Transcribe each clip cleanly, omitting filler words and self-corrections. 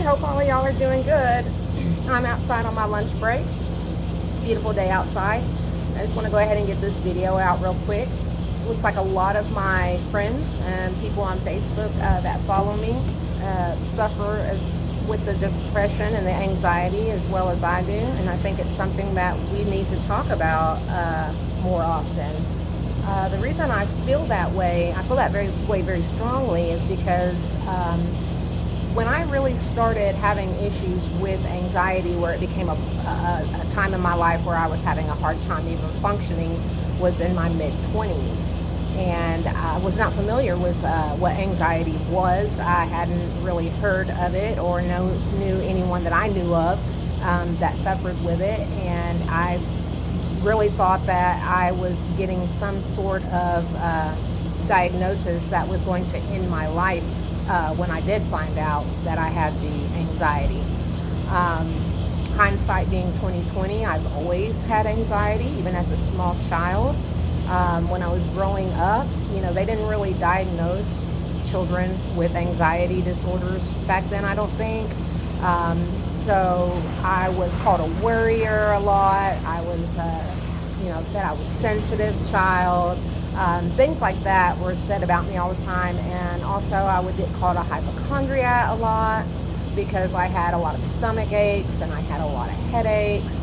Hope all of y'all are doing good. I'm outside on my lunch break. It's a beautiful day outside. I just want to go ahead and get this video out real quick. Looks like a lot of my friends and people on Facebook that follow me suffer with the depression and the anxiety as well as I do, and I think it's something that we need to talk about more often. The reason I feel that way, I feel that very strongly, is because when I really started having issues with anxiety, where it became a time in my life where I was having a hard time even functioning, was in my mid-20s. And I was not familiar with what anxiety was. I hadn't really heard of it or knew anyone that I knew of that suffered with it. And I really thought that I was getting some sort of diagnosis that was going to end my life when I did find out that I had the anxiety. Hindsight being 2020, I've always had anxiety, even as a small child. When I was growing up, they didn't really diagnose children with anxiety disorders back then, I don't think. So I was called a worrier a lot. I was, said I was sensitive child. Things like that were said about me all the time. And also I would get called a hypochondriac a lot because I had a lot of stomach aches and I had a lot of headaches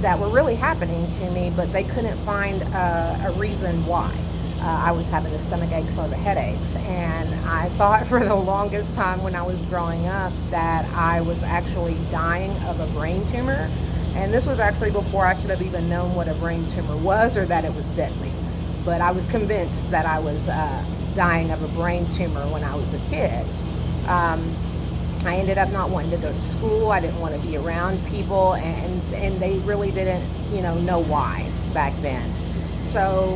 that were really happening to me, but they couldn't find a reason why I was having the stomach aches or the headaches. And I thought for the longest time when I was growing up that I was actually dying of a brain tumor. And this was actually before I should have even known what a brain tumor was or that it was deadly. But I was convinced that I was dying of a brain tumor when I was a kid. I ended up not wanting to go to school. I didn't want to be around people, and they really didn't, know why back then. So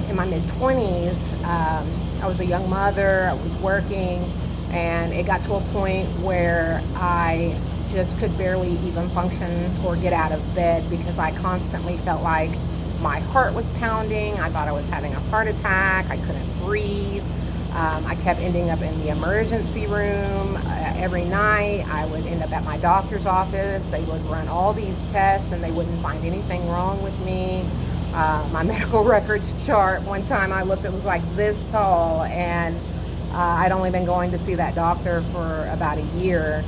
in my mid-20s, I was a young mother, I was working, and it got to a point where I just could barely even function or get out of bed because I constantly felt like my heart was pounding. I thought I was having a heart attack. I couldn't breathe. I kept ending up in the emergency room every night. I would end up at my doctor's office. They would run all these tests and they wouldn't find anything wrong with me. My medical records chart, one time I looked, it was like this tall, and I'd only been going to see that doctor for about a year.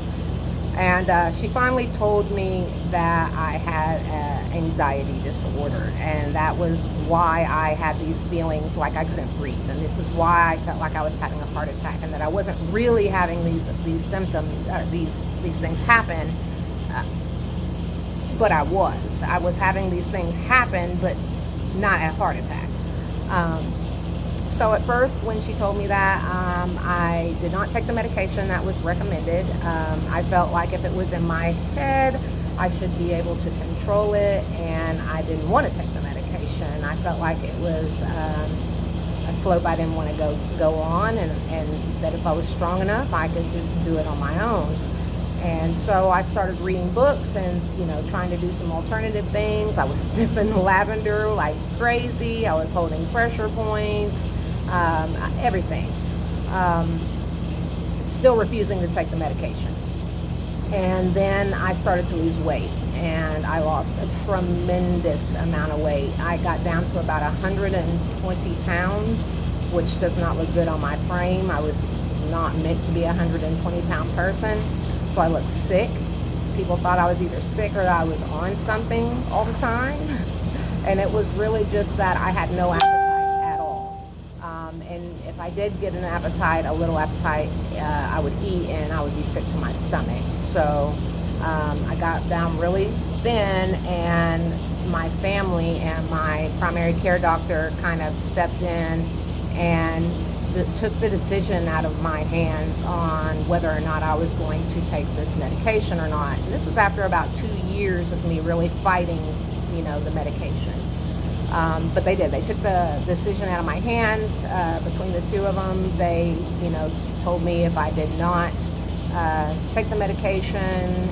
And she finally told me that I had an anxiety disorder, and that was why I had these feelings like I couldn't breathe, and this is why I felt like I was having a heart attack, and that I wasn't really having these symptoms, these things happen, but I was having these things happen, but not a heart attack. So at first, when she told me that, I did not take the medication that was recommended. I felt like if it was in my head, I should be able to control it, and I didn't want to take the medication. I felt like it was a slope I didn't want to go on, and that if I was strong enough, I could just do it on my own. And so I started reading books and, trying to do some alternative things. I was sniffing lavender like crazy. I was holding pressure points. Everything. Still refusing to take the medication. And then I started to lose weight, and I lost a tremendous amount of weight. I got down to about 120 pounds, which does not look good on my frame. I was not meant to be a 120-pound person, so I looked sick. People thought I was either sick or that I was on something all the time. And it was really just that I had no appetite. And if I did get an appetite, a little appetite, I would eat and I would be sick to my stomach. So I got down really thin, and my family and my primary care doctor kind of stepped in and took the decision out of my hands on whether or not I was going to take this medication or not. And this was after about 2 years of me really fighting, the medication. But they did. They took the decision out of my hands. Between the two of them, they, told me if I did not take the medication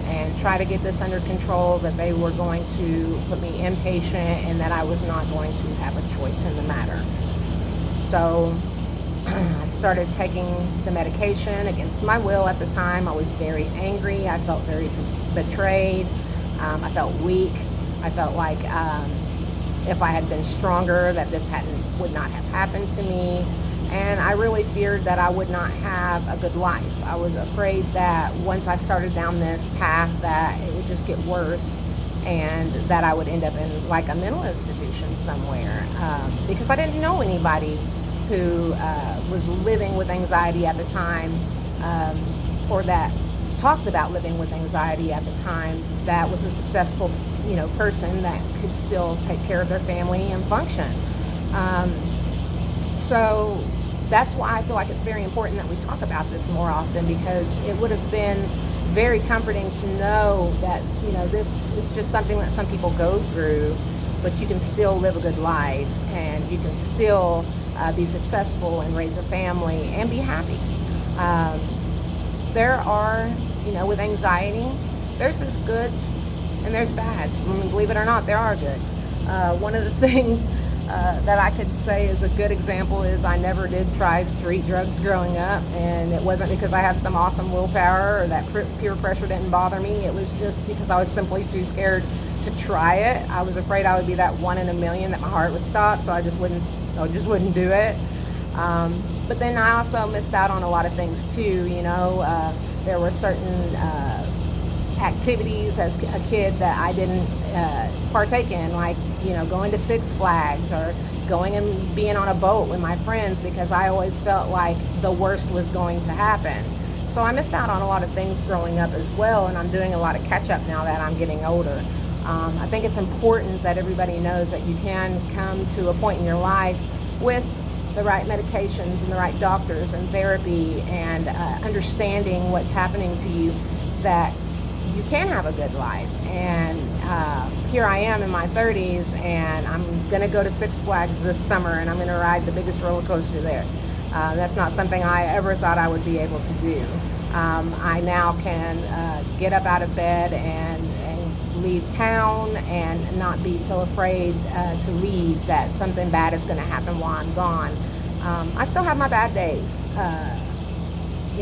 and try to get this under control, that they were going to put me inpatient and that I was not going to have a choice in the matter. So I started taking the medication against my will at the time. I was very angry. I felt very betrayed. I felt weak. I felt like if I had been stronger, that this would not have happened to me. And I really feared that I would not have a good life. I was afraid that once I started down this path that it would just get worse and that I would end up in like a mental institution somewhere, because I didn't know anybody who was living with anxiety at the time, or that talked about living with anxiety at the time, that was a successful, person that could still take care of their family and function. So that's why I feel like it's very important that we talk about this more often, because it would have been very comforting to know that, this is just something that some people go through, but you can still live a good life and you can still be successful and raise a family and be happy. There are, with anxiety, there's goods and there's bads. I mean, believe it or not, there are goods. One of the things that I could say is a good example is I never did try street drugs growing up, and it wasn't because I had some awesome willpower or that peer pressure didn't bother me. It was just because I was simply too scared to try it. I was afraid I would be that one in a million that my heart would stop, so I just wouldn't do it. But then I also missed out on a lot of things too. There were certain activities as a kid that I didn't partake in, like going to Six Flags or going and being on a boat with my friends, because I always felt like the worst was going to happen. So I missed out on a lot of things growing up as well, and I'm doing a lot of catch up now that I'm getting older. I think it's important that everybody knows that you can come to a point in your life with the right medications and the right doctors and therapy and understanding what's happening to you, that you can have a good life. And here I am in my 30s, and I'm going to go to Six Flags this summer, and I'm going to ride the biggest roller coaster there. That's not something I ever thought I would be able to do. I now can get up out of bed and leave town and not be so afraid to leave that something bad is going to happen while I'm gone. I still have my bad days.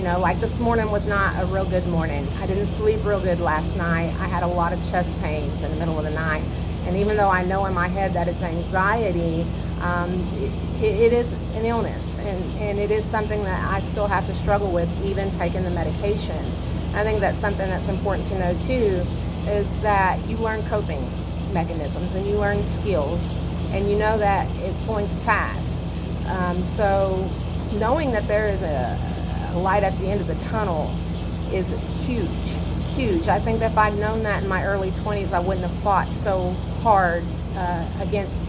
Like this morning was not a real good morning. I didn't sleep real good last night. I had a lot of chest pains in the middle of the night. And even though I know in my head that it's anxiety, it is an illness. And it is something that I still have to struggle with, even taking the medication. I think that's something that's important to know too, is that you learn coping mechanisms and you learn skills, and you know that it's going to pass. So knowing that there is a light at the end of the tunnel is huge. I think that if I'd known that in my early 20s, I wouldn't have fought so hard against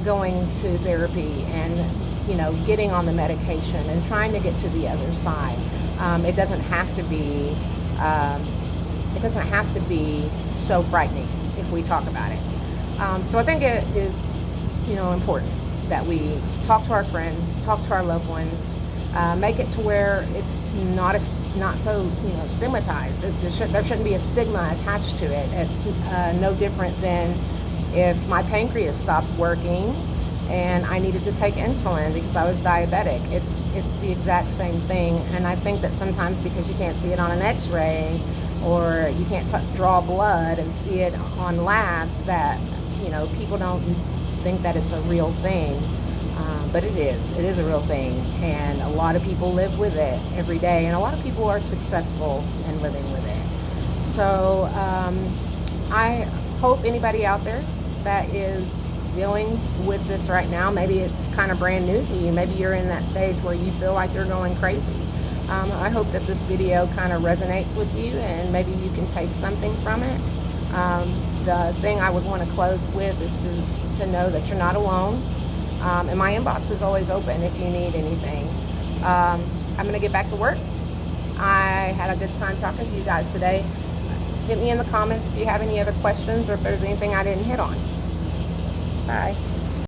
going to therapy and getting on the medication and trying to get to the other side. It doesn't have to be so frightening if we talk about it. So I think it is important that we talk to our friends, talk to our loved ones, make it to where it's not so stigmatized. There shouldn't be a stigma attached to it. It's no different than if my pancreas stopped working and I needed to take insulin because I was diabetic. It's the exact same thing. And I think that sometimes because you can't see it on an x-ray, or you can't draw blood and see it on labs, that people don't think that it's a real thing. But it is a real thing, and a lot of people live with it every day, and a lot of people are successful in living with it. So I hope anybody out there that is dealing with this right now, maybe it's kind of brand new to you, maybe you're in that stage where you feel like you're going crazy. I hope that this video kind of resonates with you, and maybe you can take something from it. The thing I would want to close with is to know that you're not alone. And my inbox is always open if you need anything. I'm going to get back to work. I had a good time talking to you guys today. Hit me in the comments if you have any other questions or if there's anything I didn't hit on. Bye.